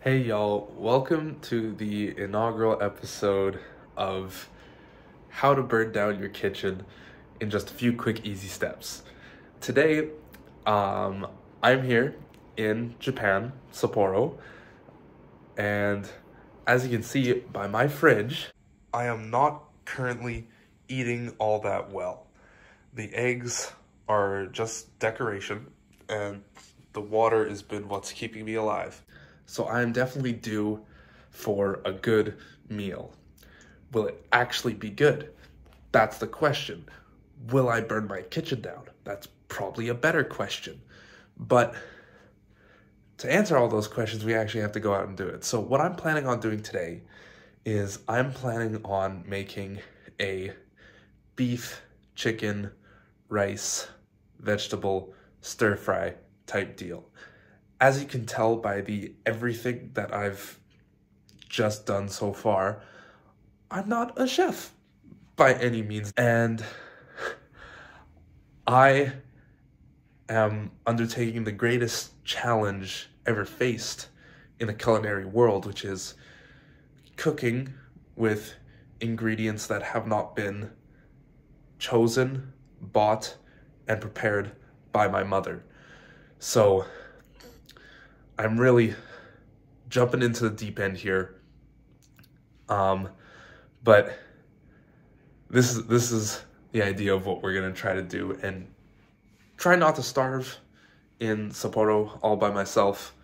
Hey y'all, welcome to the inaugural episode of How to Burn Down Your Kitchen in just a few quick, easy steps. Today, I'm here in Japan, Sapporo, and as you can see by my fridge, I am not currently eating all that well. The eggs are just decoration, and the water has been what's keeping me alive. So I am definitely due for a good meal. Will it actually be good? That's the question. Will I burn my kitchen down? That's probably a better question. But to answer all those questions, we actually have to go out and do it. So what I'm planning on doing today is I'm planning on making a beef, chicken, rice, vegetable, stir-fry type deal. As you can tell by everything that I've just done so far, I'm not a chef by any means. And I am undertaking the greatest challenge ever faced in the culinary world, which is cooking with ingredients that have not been chosen, bought, and prepared by my mother. So I'm really jumping into the deep end here, but this is the idea of what we're gonna try to do, and try not to starve in Sapporo all by myself,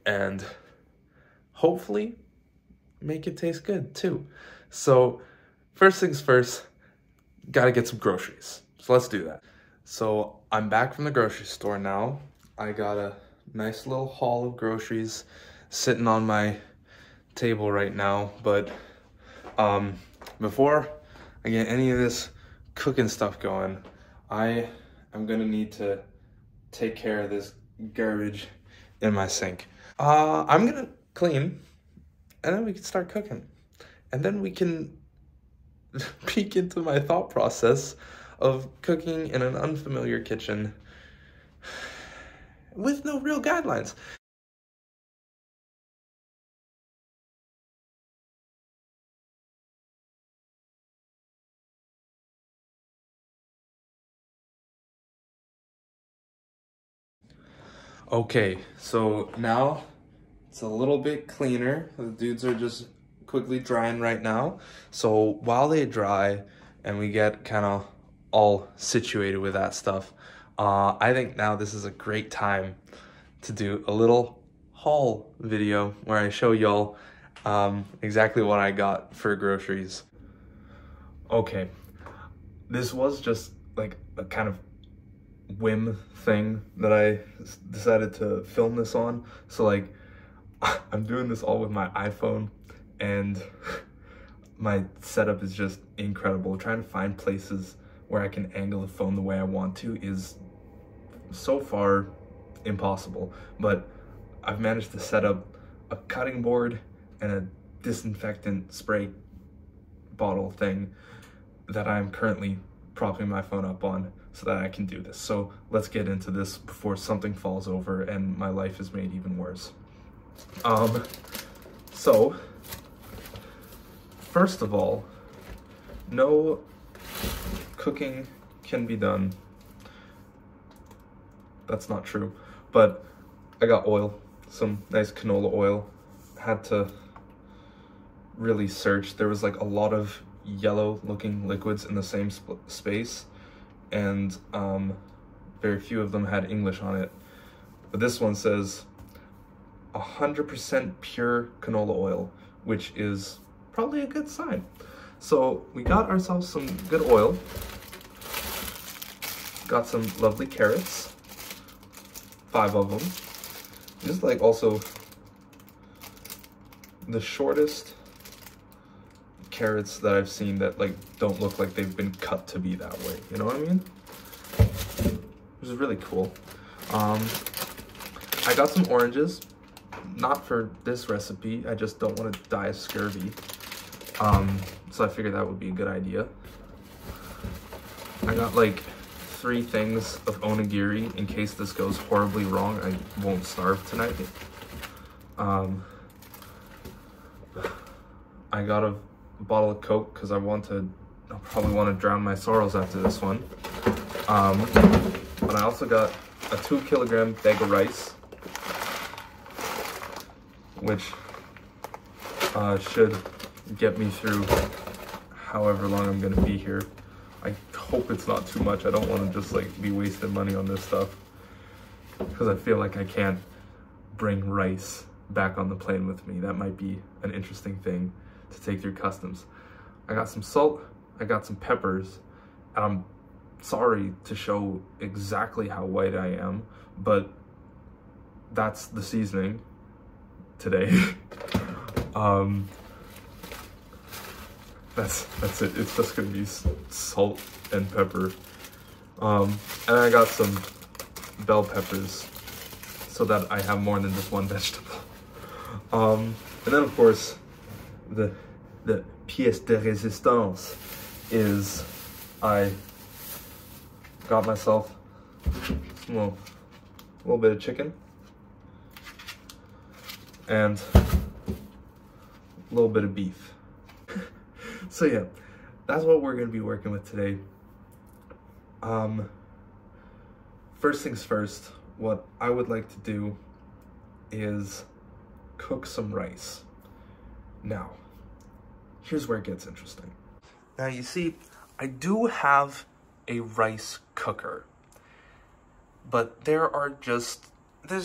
and hopefully make it taste good too. So first things first, gotta get some groceries. So let's do that. So I'm back from the grocery store now. I got a nice little haul of groceries sitting on my table right now, but before I get any of this cooking stuff going, I am gonna need to take care of this garbage in my sink. I'm gonna clean, and then we can start cooking, and then we can peek into my thought process of cooking in an unfamiliar kitchen with no real guidelines. Okay, so now it's a little bit cleaner. The dudes are just quickly drying right now. So while they dry and we get kind of all situated with that stuff, I think now this is a great time to do a little haul video where I show y'all exactly what I got for groceries. Okay, this was just like a kind of whim thing that I decided to film this on. So like, I'm doing this all with my iPhone, and my setup is just incredible. Trying to find places where I can angle the phone the way I want to is so far impossible, but I've managed to set up a cutting board and a disinfectant spray bottle thing that I'm currently propping my phone up on so that I can do this. So let's get into this before something falls over and my life is made even worse. So first of all, no cooking can be done. That's not true, but I got oil, some nice canola oil. Had to really search. There was like a lot of yellow looking liquids in the same space, and very few of them had English on it. But this one says 100% pure canola oil, which is probably a good sign. So we got ourselves some good oil. Got some lovely carrots, 5 of them. Just like also the shortest carrots that I've seen that like don't look like they've been cut to be that way. You know what I mean? Which is really cool. I got some oranges, not for this recipe. I just don't want to die of scurvy. So I figured that would be a good idea. I got like 3 things of onigiri in case this goes horribly wrong. I won't starve tonight. I got a bottle of Coke because I'll probably want to drown my sorrows after this one. But I also got a 2-kilogram bag of rice, which should get me through however long I'm gonna be here. I hope it's not too much. I don't want to just like be wasting money on this stuff, because I feel like I can't bring rice back on the plane with me. That might be an interesting thing to take through customs. I got some salt, I got some peppers, and I'm sorry to show exactly how white I am, but that's the seasoning today. That's it. It's just gonna be salt and pepper. And I got some bell peppers so that I have more than just one vegetable. And then of course, the pièce de résistance is I got myself a little bit of chicken and a little bit of beef. So yeah, that's what we're gonna be working with today. First things first, what I would like to do is cook some rice. Now, here's where it gets interesting. Now you see, I do have a rice cooker, but there's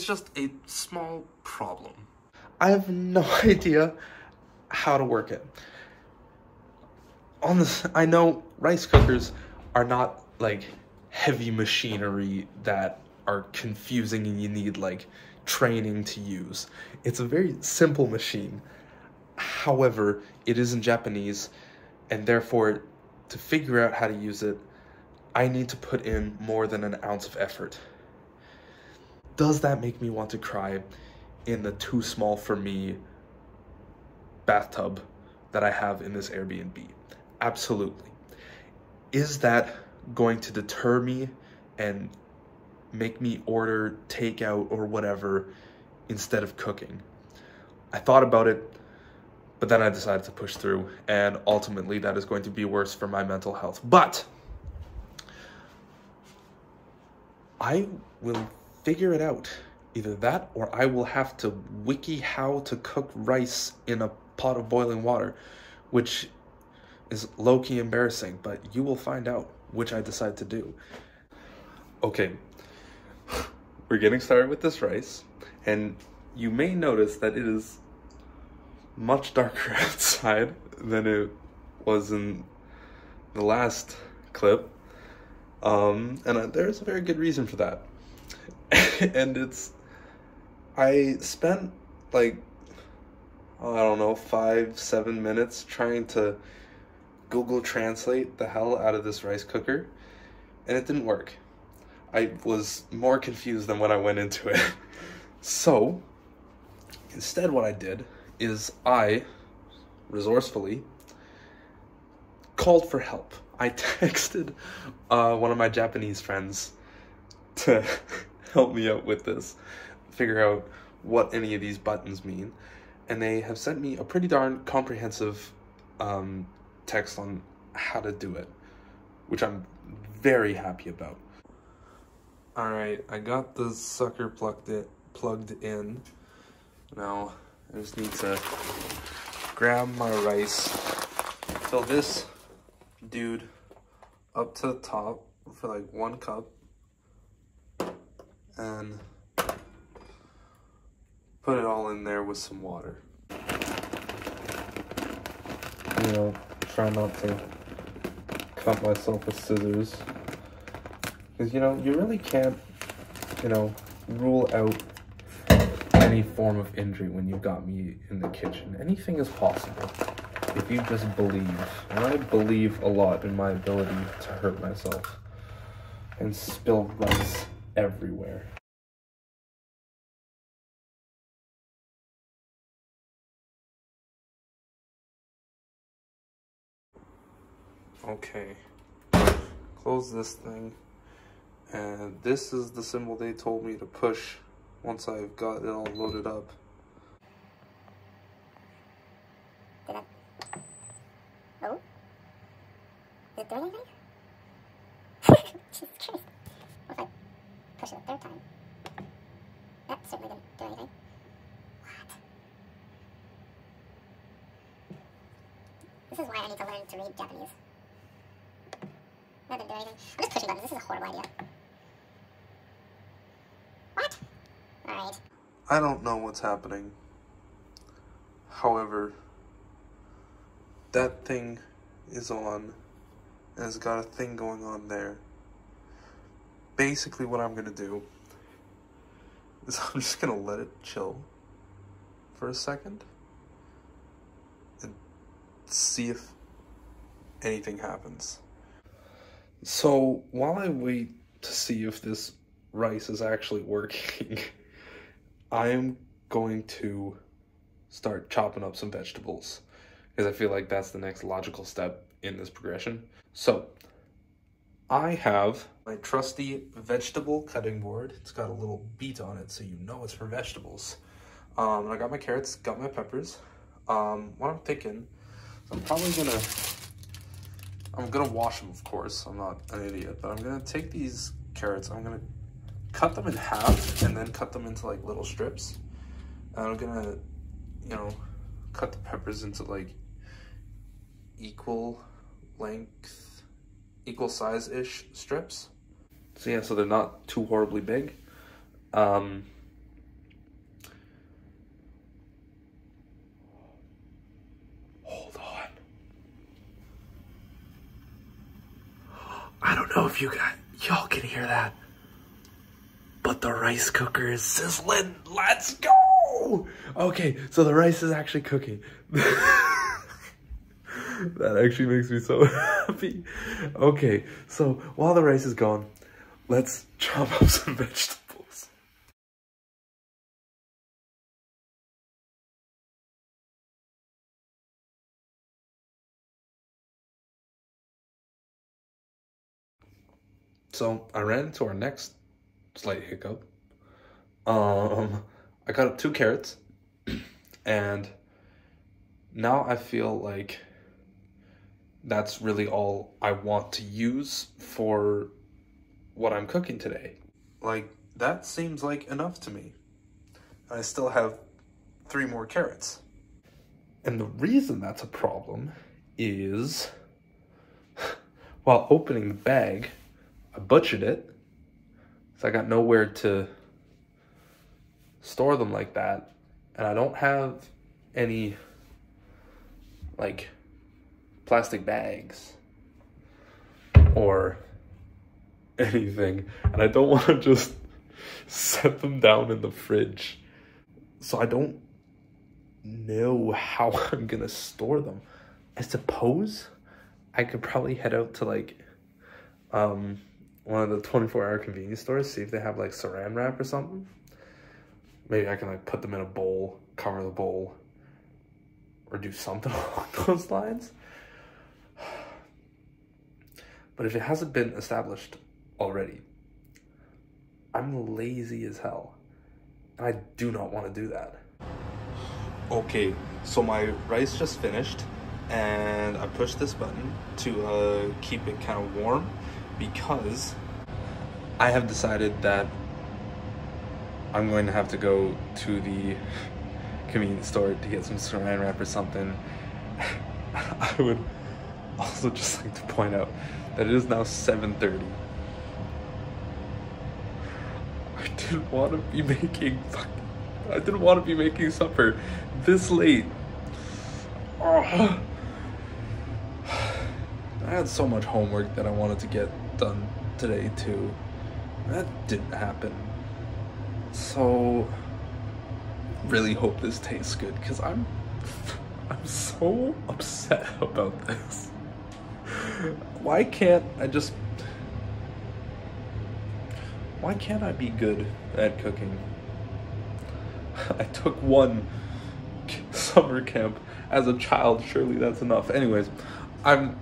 just a small problem. I have no idea how to work it. I know rice cookers are not like heavy machinery that are confusing and you need like training to use. It's a very simple machine. However, it is in Japanese, and therefore to figure out how to use it, I need to put in more than an ounce of effort. Does that make me want to cry in the too small for me bathtub that I have in this Airbnb? Absolutely. Is that going to deter me and make me order takeout or whatever instead of cooking? I thought about it, but then I decided to push through, and ultimately that is going to be worse for my mental health. But I will figure it out. Either that, or I will have to wiki how to cook rice in a pot of boiling water, which is low-key embarrassing, but you will find out which I decide to do. Okay, we're getting started with this rice, and you may notice that it is much darker outside than it was in the last clip, and there's a very good reason for that. And I spent like, I don't know, 5-7 minutes trying to Google Translate the hell out of this rice cooker, and it didn't work. I was more confused than when I went into it. So instead what I did is I resourcefully called for help. I texted one of my Japanese friends to help me out with this, figure out what any of these buttons mean, and they have sent me a pretty darn comprehensive text on how to do it, which I'm very happy about. Alright, I got the sucker plugged in. Now I just need to grab my rice, fill this dude up to the top for like 1 cup, and put it all in there with some water. You know, try not to cut myself with scissors, because you know, you really can't, you know, rule out any form of injury when you've got me in the kitchen. Anything is possible if you just believe, and I believe a lot in my ability to hurt myself and spill rice everywhere. Okay, close this thing, and this is the symbol they told me to push once I've got it all loaded up. doing anything? Jesus Christ. What if I push it a third time? That certainly didn't do anything. What? This is why I need to learn to read Japanese. That didn't do anything. I'm just pushing buttons. This is a horrible idea. What? Alright. I don't know what's happening. However, that thing is on, and it's got a thing going on there. Basically what I'm gonna do is I'm just gonna let it chill for a second and see if anything happens. So while I wait to see if this rice is actually working, I am going to start chopping up some vegetables because I feel like that's the next logical step in this progression. So I have my trusty vegetable cutting board. It's got a little beat on it so you know it's for vegetables. I got my carrots, got my peppers. What I'm thinking, I'm gonna wash them, of course. I'm not an idiot, but I'm gonna take these carrots, I'm gonna cut them in half and then cut them into like little strips. And I'm gonna, you know, cut the peppers into like equal length, equal size-ish strips. So yeah, so they're not too horribly big. Hold on. I don't know if y'all can hear that, but the rice cooker is sizzling. Let's go! Okay, so the rice is actually cooking. That actually makes me so happy. Okay, so while the rice is gone, let's chop up some vegetables. So I ran into our next slight hiccup. I cut up 2 carrots, and now I feel like that's really all I want to use for what I'm cooking today. Like, that seems like enough to me. I still have 3 more carrots. And the reason that's a problem is, while opening the bag, I butchered it, so I got nowhere to store them like that, and I don't have any, like, plastic bags or anything, and I don't want to just set them down in the fridge, so I don't know how I'm gonna store them. I suppose I could probably head out to like one of the 24-hour convenience stores, see if they have like saran wrap or something. Maybe I can like put them in a bowl, cover the bowl, or do something along those lines. But if it hasn't been established already, I'm lazy as hell, and I do not want to do that. Okay, so my rice just finished, and I pushed this button to keep it kind of warm, because I have decided that I'm going to have to go to the convenience store to get some saran wrap or something. I would also just like to point out that it is now 7:30. I didn't want to be making supper this late. Oh. I had so much homework that I wanted to get done today too. That didn't happen. So really hope this tastes good, because I'm so upset about this. Why can't I be good at cooking? I took one summer camp as a child, surely that's enough. Anyways, I'm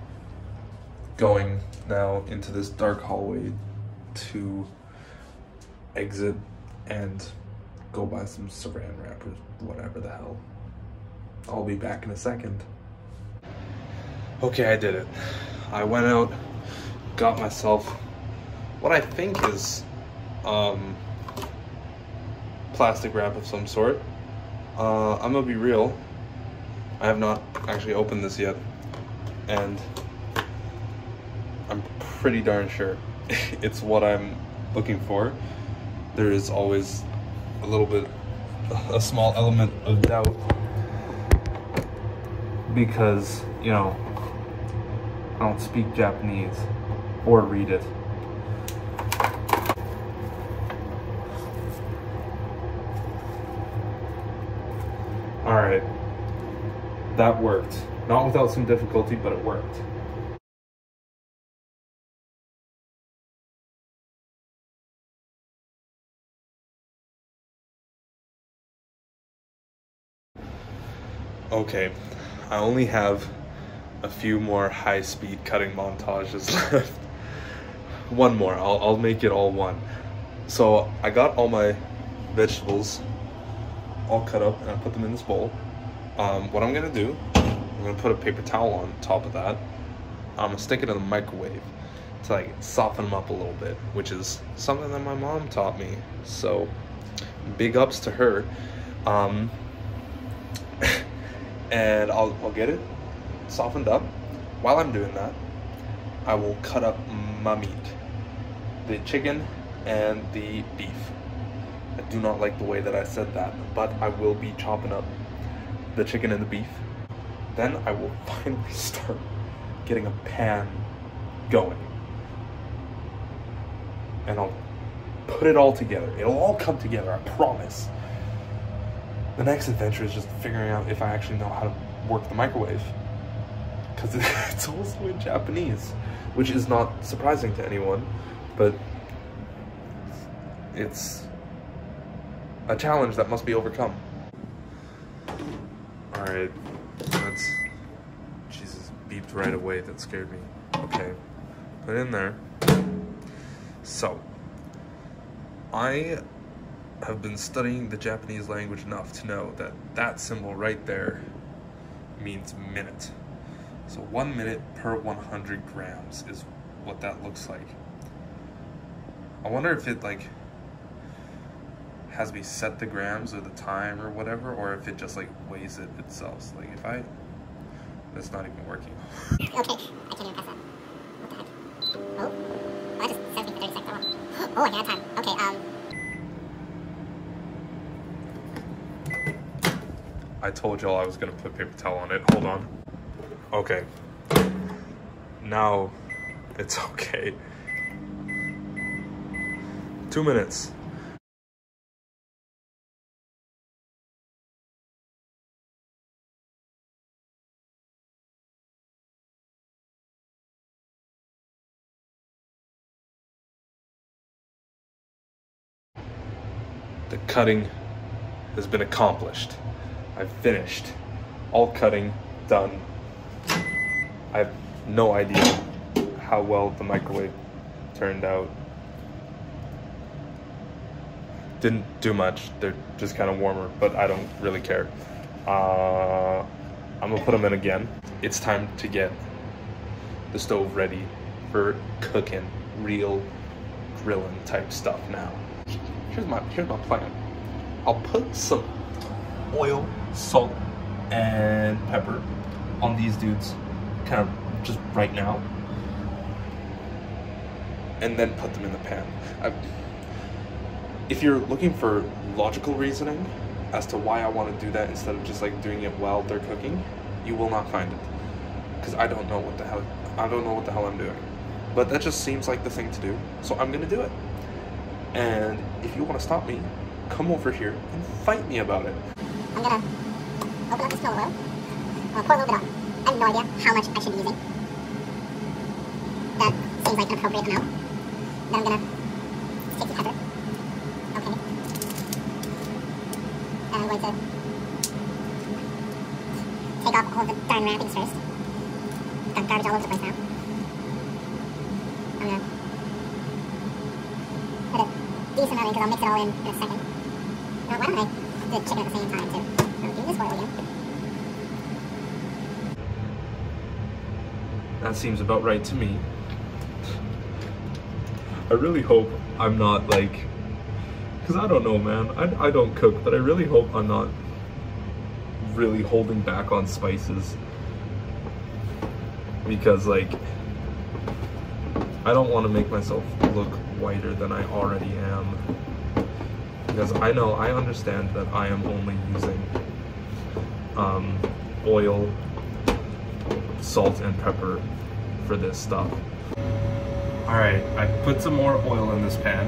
going now into this dark hallway to exit and go buy some saran wrap or whatever the hell. I'll be back in a second. Okay, I did it. I went out, got myself what I think is plastic wrap of some sort. I'm gonna be real, I have not actually opened this yet, and I'm pretty darn sure it's what I'm looking for. There is always a small element of doubt, because, you know, I don't speak Japanese or read it. Alright, that worked. Not without some difficulty, but it worked. Okay, I only have a few more high-speed cutting montages left. One more, I'll make it all one. So I got all my vegetables all cut up and I put them in this bowl. What I'm gonna do, I'm gonna put a paper towel on top of that. I'm gonna stick it in the microwave to like soften them up a little bit, which is something that my mom taught me. So big ups to her. And I'll get it softened up. While I'm doing that, I will cut up my meat, the chicken and the beef. I do not like the way that I said that, but I will be chopping up the chicken and the beef. Then I will finally start getting a pan going, and I'll put it all together. It'll all come together, I promise. The next adventure is just figuring out if I actually know how to work the microwave, because it's also in Japanese, which is not surprising to anyone, but it's a challenge that must be overcome. Alright, that's... Jesus, beeped right away, that scared me. Okay, put it in there. So, I have been studying the Japanese language enough to know that that symbol right there means minute. So 1 minute per 100 grams is what that looks like. I wonder if it like has me set the grams or the time or whatever, or if it just like weighs it itself. So, like if I, that's not even working. Okay, I can't even press that. What the heck? Oh, that just says me for 30 seconds. Oh, I can have time. Okay, I told y'all I was gonna put paper towel on it. Hold on. Okay. Now it's okay. 2 minutes. The cutting has been accomplished. I've finished. All cutting done. I have no idea how well the microwave turned out. Didn't do much. They're just kind of warmer, but I don't really care. I'm gonna put them in again. It's time to get the stove ready for cooking, real grilling type stuff now. Here's my plan. I'll put some oil, salt, and pepper on these dudes, kind of just right now, and then put them in the pan. If you're looking for logical reasoning as to why I want to do that instead of just like doing it while they're cooking, you will not find it, because I don't know what the hell I'm doing. But that just seems like the thing to do, so I'm gonna do it. And if you want to stop me, come over here and fight me about it. I'm gonna open up this pill of oil. I'm gonna pour a little bit on. I have no idea how much I should be using. That seems like an appropriate amount. Then I'm gonna take the pepper. Okay. And I'm going to take off all of the darn wrappings first. Got garbage all over the place now. I'm gonna put a decent amount in because I'll mix it all in a second. Now, why don't I do the chicken at the same time too? I'll do this oil again. That seems about right to me. I really hope I'm not like, because I don't know, man. I don't cook, but I really hope I'm not really holding back on spices. Because like, I don't want to make myself look whiter than I already am. Because I understand that I am only using oil, salt, and pepper for this stuff. Alright, I put some more oil in this pan.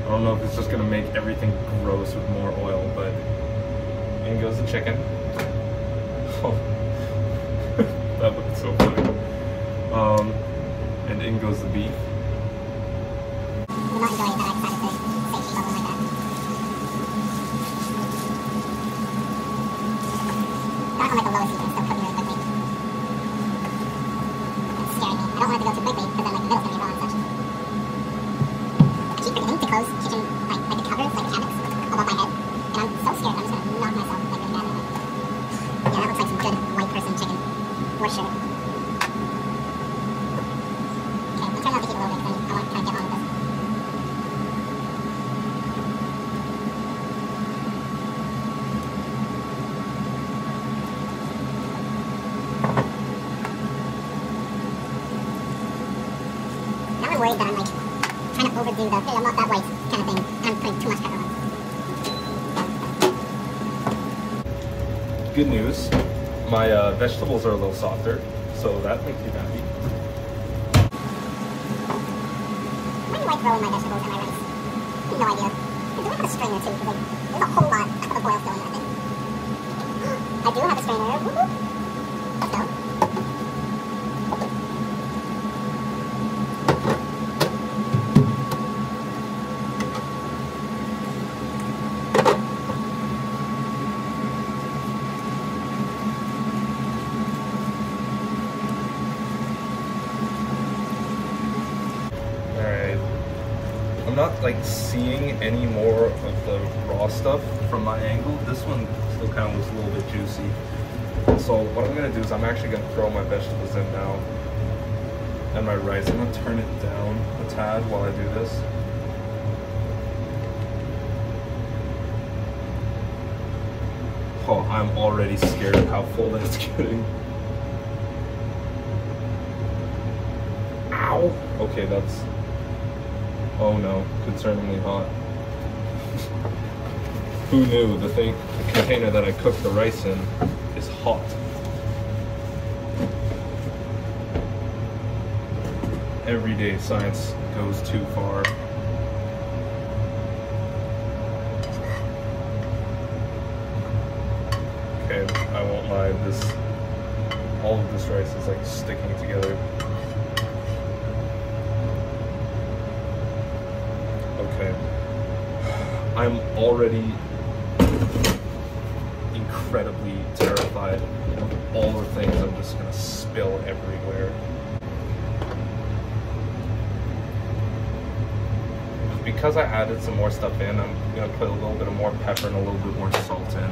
I don't know if it's just gonna make everything gross with more oil, but in goes the chicken. Oh, that looked so funny. And in goes the beef. I'm not enjoying that I decided to say cheese level like that. Got on like the lowest heat, but it's still cooking really quickly. It's scaring me. I don't want it to go too quickly, because then like the middle's gonna be raw and such. I keep forgetting to close kitchen, like the covers, like the cabinets, above my head. And I'm so scared I'm just gonna knock myself like really badly. Yeah, that looks like some good white person chicken. For sure. Okay, I'm trying not to heat a little bit, because I want to try to get on with this. I'm worried that I'm like trying to overdo the, hey, I'm not that white kind of thing, and I'm putting too much pepper on. Good news, my vegetables are a little softer, so that makes me happy. When do I throw in my vegetables and my rice? I have no idea. I do have a strainer too, because like, there's a whole lot of oil still in there, I think. I do have a strainer. Woo-hoo. Let's go. I'm not like seeing any more of the raw stuff from my angle. This one still kind of looks a little bit juicy. So what I'm gonna do is I'm actually gonna throw my vegetables in now and my rice. I'm gonna turn it down a tad while I do this. Oh, I'm already scared of how full that's getting. Ow! Okay, that's... Oh no, concerningly hot. Who knew the container that I cooked the rice in is hot. Every day science goes too far. Okay, I won't lie, all of this rice is like sticking together. Okay, I'm already incredibly terrified of all the things I'm just gonna spill everywhere. Because I added some more stuff in, I'm gonna put a little bit of more pepper and a little bit more salt in.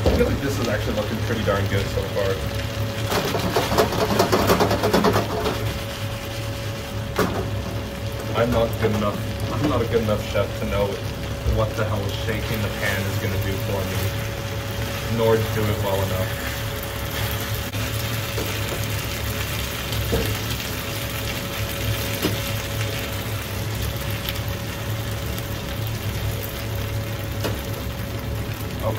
I feel like this is actually looking pretty darn good so far. I'm not a good enough chef to know what the hell shaking the pan is going to do for me, nor do it well enough.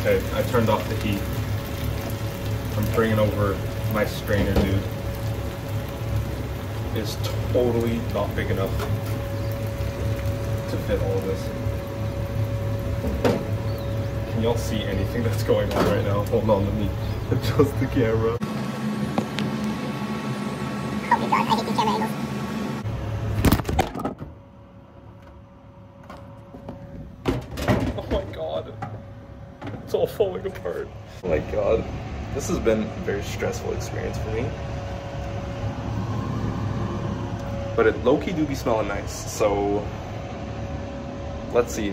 Okay, I turned off the heat. I'm bringing over my strainer, dude. It's totally not big enough to fit all of this. Can y'all see anything that's going on right now? Hold on, let me adjust the camera. Oh my god, I hate these camera angles. Oh my god. It's all falling apart. Oh my god. This has been a very stressful experience for me. But it low-key do be smelling nice, so Let's see.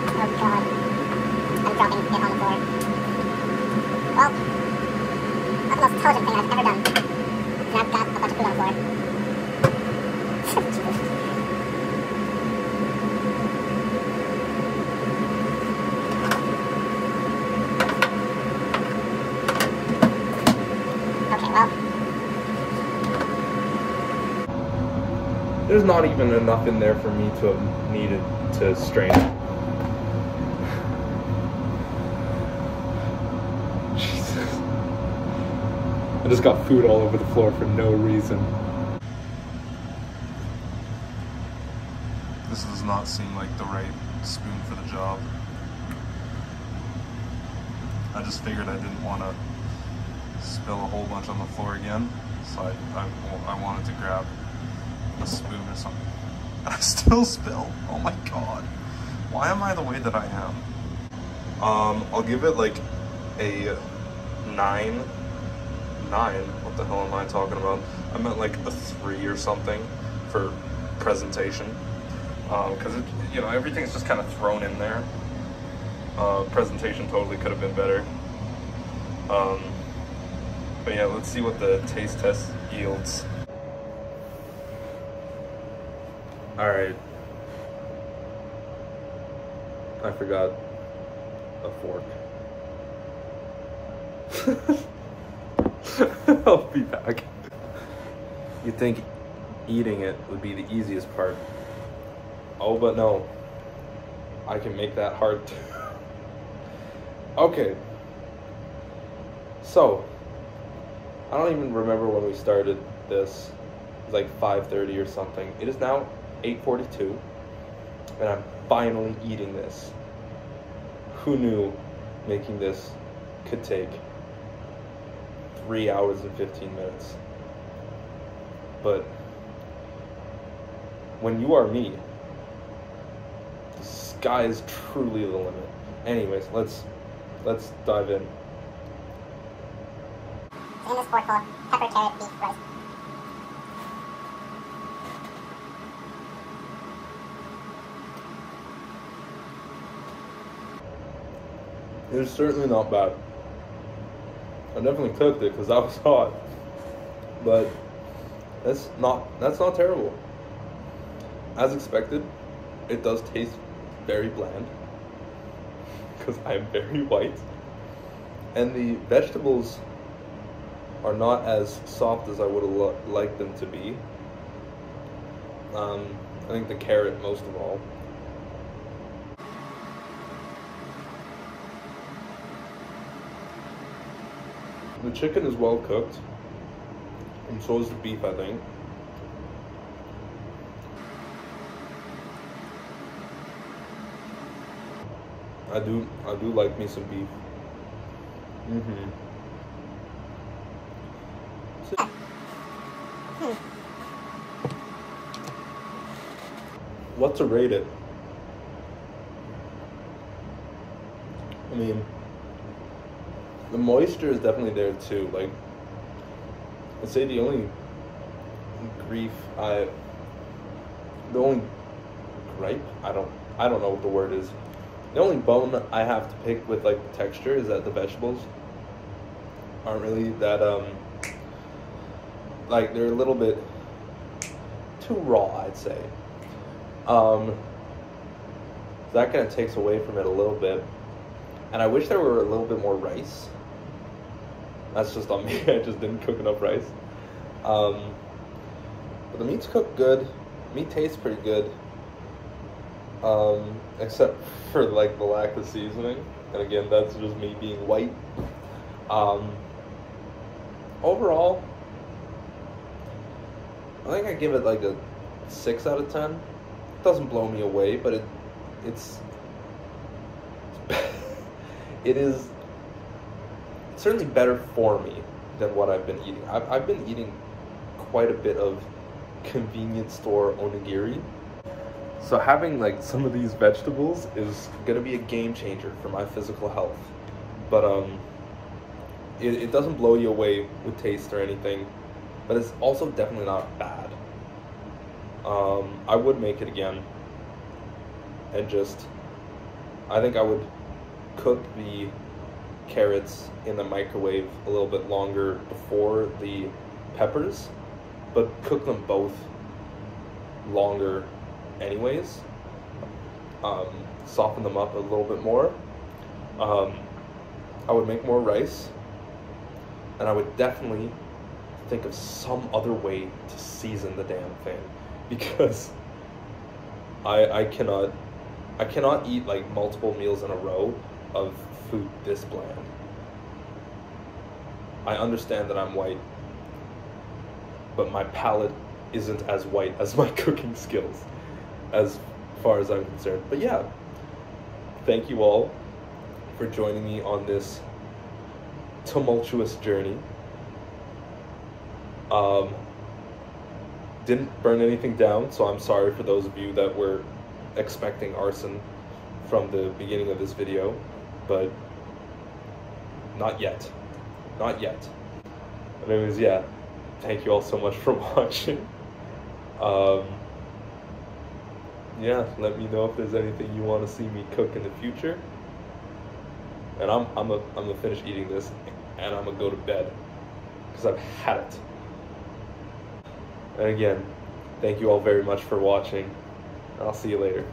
Oh god. I'm dropping it on the floor. Well, that's the most intelligent thing I've ever done. And I've got a bunch of food on the floor. Jesus. Okay, well. There's not even enough in there for me to have needed to strain it. Jesus. I just got food all over the floor for no reason. This does not seem like the right spoon for the job. I just figured I didn't want to spill a whole bunch on the floor again, so I wanted to grab a spoon or something. And I still spill. Oh my god. Why am I the way that I am? I'll give it like a 9. What the hell am I talking about? I meant like a 3 or something for presentation. Because you know, everything's just kind of thrown in there. Presentation totally could have been better. But yeah, let's see what the taste test yields. All right. I forgot a fork. I'll be back. You'd think eating it would be the easiest part. Oh, but no. I can make that hard too. Okay. So, I don't even remember when we started this. It was like 5:30 or something. It is now 8:42, and I'm finally eating this. Who knew making this could take 3 hours and 15 minutes? But when you are me, the sky is truly the limit. Anyways, let's dive in. In this fork full of pepper, carrot, beef, rice. It was certainly not bad. I definitely cooked it because that was hot. But that's not terrible. As expected, it does taste very bland because I'm very white. And the vegetables are not as soft as I would have liked them to be. I think the carrot most of all. The chicken is well cooked, and so is the beef, I think. I do like me some beef. What to rate it? I mean, the moisture is definitely there too. Like, I'd say the only gripe, I don't know what the word is. The only bone I have to pick with like the texture is that the vegetables aren't really that like, they're a little bit too raw, I'd say. That kind of takes away from it a little bit. And I wish there were a little bit more rice. That's just on me. I just didn't cook enough rice. But the meat's cooked good. Meat tastes pretty good. Except for like the lack of seasoning. And again, that's just me being white. Overall, I think I give it like a 6 out of 10. It doesn't blow me away, but it's it is certainly better for me than what I've been eating. I've been eating quite a bit of convenience store onigiri. So having like some of these vegetables is gonna be a game changer for my physical health. But it doesn't blow you away with taste or anything. but it's also definitely not bad. I would make it again, and I think I would cook the carrots in the microwave a little bit longer before the peppers, but cook them both longer anyways. Soften them up a little bit more. I would make more rice, and I would definitely think of some other way to season the damn thing, because I cannot eat like multiple meals in a row of food this bland. I understand that I'm white, but my palate isn't as white as my cooking skills, as far as I'm concerned. But yeah, thank you all for joining me on this tumultuous journey. Didn't burn anything down, so I'm sorry for those of you that were expecting arson from the beginning of this video, but not yet. Not yet. Anyways, yeah, thank you all so much for watching. Yeah, let me know if there's anything you want to see me cook in the future. And I'm gonna finish eating this, and I'm gonna go to bed because I've had it. And again, thank you all very much for watching. I'll see you later.